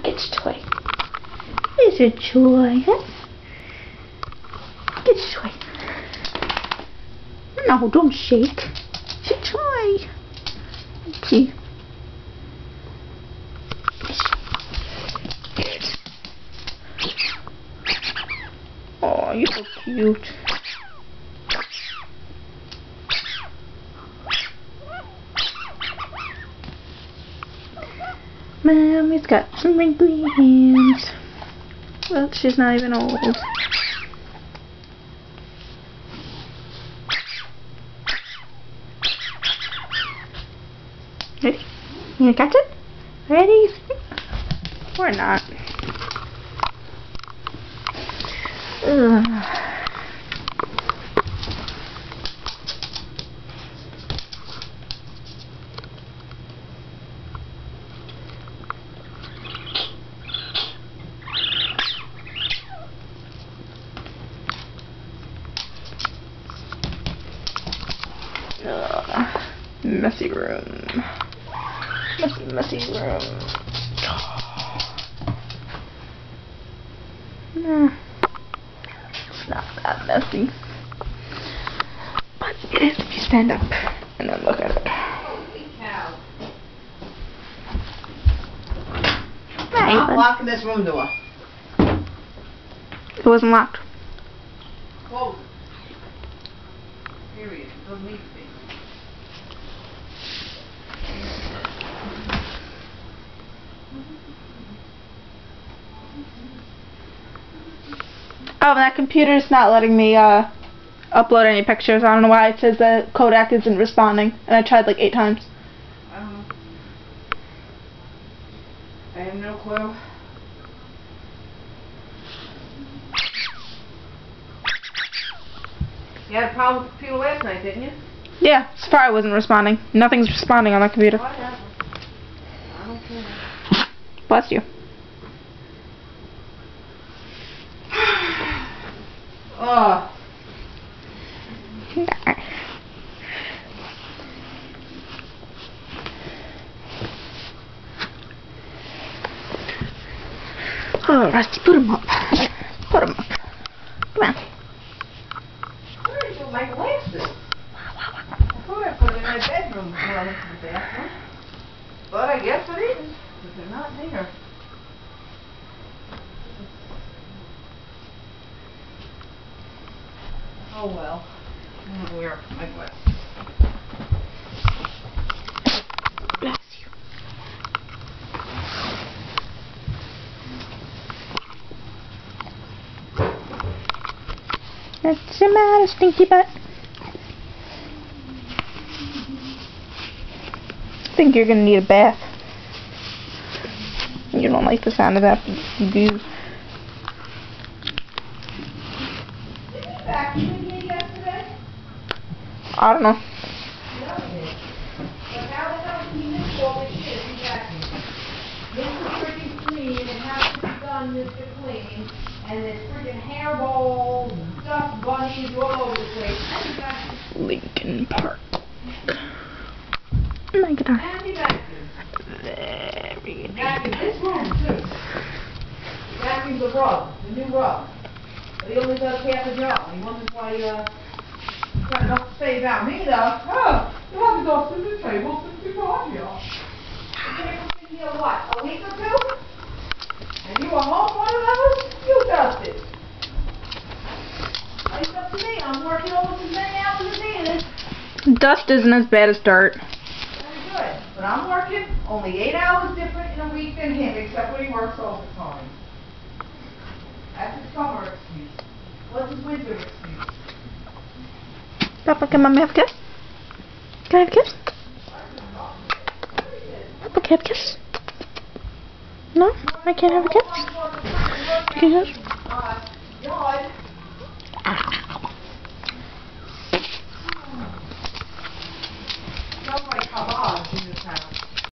Get your toy. It's a toy, huh? Get your toy. No, don't shake. It's a toy. See? Oh, you're so cute. Mommy's got some wrinkly hands. Well, she's not even old. Ready? You gonna catch it? Ready? Or not. Ugh. Messy room. Messy room. Nah, it's not that messy. But it is if you stand up and then look at it. I'm locking this room door. It wasn't locked. Close it. Period. Doesn't need to be. Oh, that computer's not letting me upload any pictures. I don't know why. It says the Kodak isn't responding, and I tried like 8 times. I don't know. I have no clue. You had a problem with the computer last night, didn't you? Yeah, Safari wasn't responding. Nothing's responding on that computer. Whatever. I don't care. Bless you. Oh. Oh, Rusty, put him up. Put him up. Come on. Where did you make glasses? I thought I put it in my bedroom when I went to the bathroom. But I guess it is, because they're not there. Oh well. I'm gonna wear my glasses. Bless you. What's the matter, stinky butt? I think you're gonna need a bath. You don't like the sound of that goo. I don't know. But how the hell can you miss all this shit if you vacuum? Mr. Freaking Clean, it has to be done, Mr. Clean, and there's freaking hairballs, dust bunnies all over the place. And you vacuum. Lincoln Park. My guitar. And you vacuum. Very good. Vacuum this room, too. Vacuum the rug, the new rug. But he only does half a job. He wonders why, trying not to say about me, though. Oh, you haven't dusted the table since you got here. You came in here, what, a week or two? And you were home one of those? You dusted. It's up to me. I'm working almost as many hours as he is. Dust isn't as bad as dirt. Very good. But I'm working only 8 hours different in a week than him, except when he works overtime. That's his summer excuse. What's his winter excuse? Papa, can Mommy have a kiss? Can I have a kiss? Papa, can I have a kiss? No? I can't have a kiss? Can you have